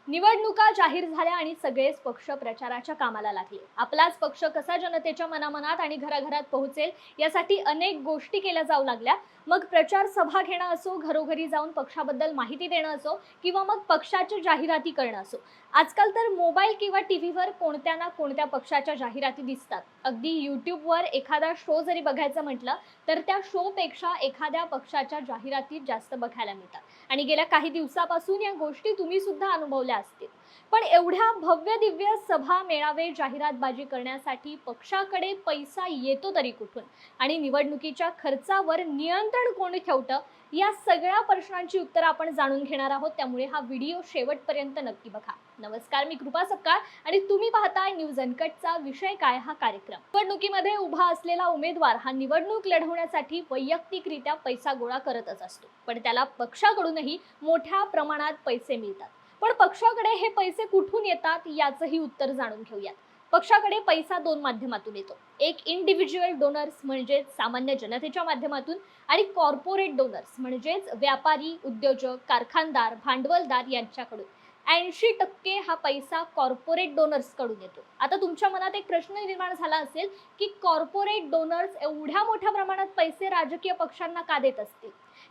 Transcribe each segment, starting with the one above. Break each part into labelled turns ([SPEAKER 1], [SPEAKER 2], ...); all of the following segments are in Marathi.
[SPEAKER 1] निवडणुका जाहीर झाल्या आणि सगळेच पक्ष प्रचाराच्या कामाला लागले. आपलाच पक्ष कसा जनतेच्या मनामनात आणि घराघरात पोहोचेल यासाठी अनेक गोष्टी केल्या जाऊ लागल्या. मग प्रचार सभा घेणं असो, घरोघरी जाऊन पक्षाबद्दल माहिती देणं असो किंवा मग पक्षाच्या जाहिराती करणं असो. आजकाल तर मोबाईल किंवा टीव्हीवर कोणत्या ना कोणत्या पक्षाच्या जाहिराती दिसतात. अगदी YouTubeवर एखादा शो जरी बघायचं म्हटलं तर त्या शोपेक्षा एखाद्या पक्षाच्या जाहिराती जास्त बघायला मिळतात. आणि गेल्या काही दिवसापासून या गोष्टी तुम्ही सुद्धा अनुभवल्या असतील. पण एवढ्या भव्य दिव्य सभा, मेळावे, जाहिरातबाजी करण्यासाठी पक्षाकडे पैसा येतो तरी कुठून? आणि निवडणुकीच्या खर्चावर नियंत्रण कोण ठेवतं? या सगळ्या प्रश्नांची उत्तरं आपण जाणून घेणार आहोत. त्यामुळे हा व्हिडिओ शेवटपर्यंत नक्की बघा. नमस्कार, मी कृपा सपकाळ आणि तुम्ही पाहताय न्यूज अनकटचा विषय काय हा कार्यक्रम. निवडणुकीमध्ये उभा असलेला उमेदवार हा निवडणूक लढवण्यासाठी वैयक्तिकरित्या पैसा गोळा करतच असतो. पण त्याला पक्षाकडूनही मोठ्या प्रमाणात पैसे मिळतात. पण पक्षाकडे हे पैसे कुठून येतात याचंही उत्तर जाणून घेऊयात. पक्षाकडे पैसा दोन माध्यमातून येतो. एक इंडिव्हिज्युअल डोनर्स म्हणजेच सामान्य जनतेच्या माध्यमातून आणि कॉर्पोरेट डोनर्स म्हणजेच व्यापारी, उद्योजक, कारखानदार, भांडवलदार यांच्याकडून. 80% हा पैसा कॉर्पोरेट डोनर्स कडून येतो. आता तुमच्या मनात एक प्रश्न निर्माण झाला असेल की कॉर्पोरेट डोनर्स एवढ्या मोठ्या प्रमाणात पैसे राजकीय पक्षांना का देत असतील?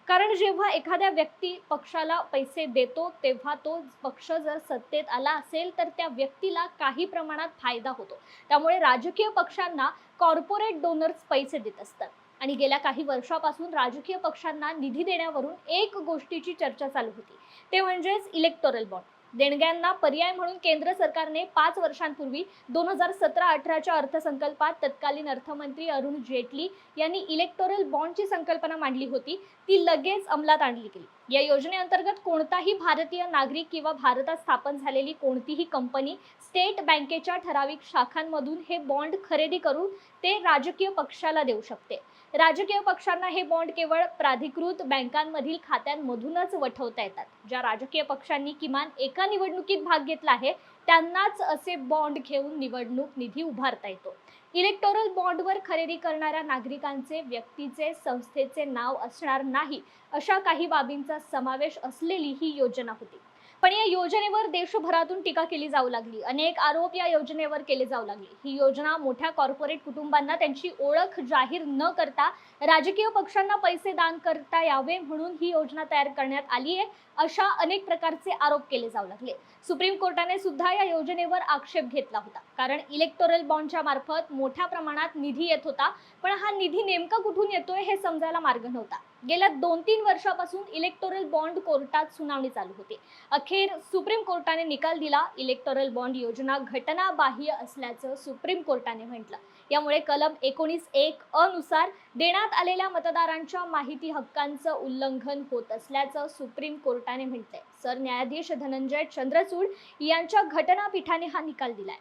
[SPEAKER 1] कारण जेव्हा एखाद्या व्यक्ती पक्षाला पैसे देतो तेव्हा तो पक्ष जर सत्तेत आला असेल तर त्या व्यक्तीला काही प्रमाणात फायदा होतो. त्यामुळे राजकीय पक्षांना कॉर्पोरेट डोनर्स पैसे देत असतात. आणि गेल्या काही वर्षापासून राजकीय पक्षांना निधी देण्यावरून एक गोष्टीची चर्चा चालू होती. ते म्हणजेच इलेक्टोरल बॉन्ड. देणग्यांना पर्याय म्हणून केंद्र सरकारने 5 वर्षांपूर्वी 2017-18च्या अर्थसंकल्पात तत्कालीन अर्थमंत्री अरुण जेटली यांनी इलेक्टोरल बॉन्डची संकल्पना मांडली होती. ती लगेच अंमलात आणली गेली. या योजनेअंतर्गत कोणताही भारतीय नागरिक किंवा भारतात स्थापन झालेली कोणतीही कंपनी स्टेट बँकेच्या ठराविक शाखांमधून हे बॉन्ड खरेदी करून ते राजकीय पक्षाला देऊ शकते. राजकीय पक्षांना हे बॉन्ड केवळ प्राधिकृत बँकांमधील खात्यांमधूनच वठवता येतात. ज्या राजकीय पक्षांनी किमान एका निवडणुकीत भाग घेतला आहे त्यांनाच असे बॉन्ड घेऊन निवडणूक निधी उभारता येतो. इलेक्टोरल बॉन्डवर खरेदी करणाऱ्या नागरिकांचे, व्यक्तीचे, संस्थेचे नाव असणार नाही अशा काही बाबींचा समावेश असलेली ही योजना होती. पण या योजनेवर देशभरातून टीका केली जाऊ लागली. अनेक आरोप या योजनेवर केले जाऊ लागले. ही योजना मोठ्या कॉर्पोरेट कुटुंबांना त्यांची ओळख जाहीर न करता राजकीय पक्षांना पैसे दान करता यावे म्हणून ही योजना तयार करण्यात आली आहे, अशा अनेक प्रकारचे आरोप केले जाऊ लागले. सुप्रीम कोर्टाने सुद्धा या योजनेवर आक्षेप घेतला होता. कारण इलेक्टोरल बॉन्डच्या मार्फत मोठ्या प्रमाणात निधी येत होता, पण हा निधी नेमका कुठून येतोय हे समजायला मार्ग नव्हता. गेल्या 2-3 वर्षापासून इलेक्टोरल बॉन्ड कोर्टात सुनावणी चालू होती. अखेर सुप्रीम कोर्टाने निकाल दिला. इलेक्टोरल बॉन्ड योजना घटनाबाह्य असल्याचं सुप्रीम कोर्टाने म्हटलं. यामुळे कलम 19(1) अ नुसार देण्यात आलेल्या मतदारांच्या माहिती हक्कांचं उल्लंघन होत असल्याचं सुप्रीम कोर्टाने म्हटलंय. सरन्यायाधीश धनंजय चंद्रचूड यांच्या घटनापीठाने हा निकाल दिलाय.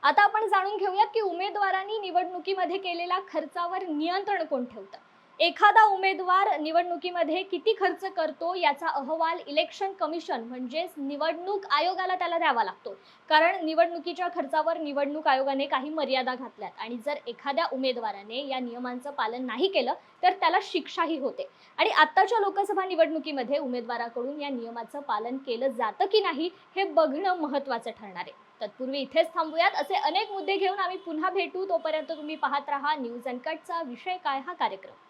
[SPEAKER 1] आता आपण जाणून घेऊयात की उमेदवारांनी निवडणुकीमध्ये केलेल्या खर्चावर नियंत्रण कोण ठेवतं. एखादा उमेदवार निवडणुकीमध्ये किती खर्च करतो याचा अहवाल इलेक्शन कमिशन म्हणजेच निवडणूक आयोगाला त्याला द्यावा लागतो. कारण निवडणुकीच्या खर्चावर निवडणूक आयोगाने काही मर्यादा घातल्यात आणि जर एखाद्या उमेदवाराने या नियमांचं पालन नाही केलं तर त्याला शिक्षाही होते. आणि आत्ताच्या लोकसभा निवडणुकीमध्ये उमेदवाराकडून या नियमाचं पालन केलं जातं की नाही हे बघणं महत्त्वाचं ठरणार आहे. तत्पूर्वी इथेच थांबूयात. असे अनेक मुद्दे घेऊन आम्ही पुन्हा भेटू. तोपर्यंत तुम्ही पाहत राहा न्यूज अनकटचा विषय काय हा कार्यक्रम.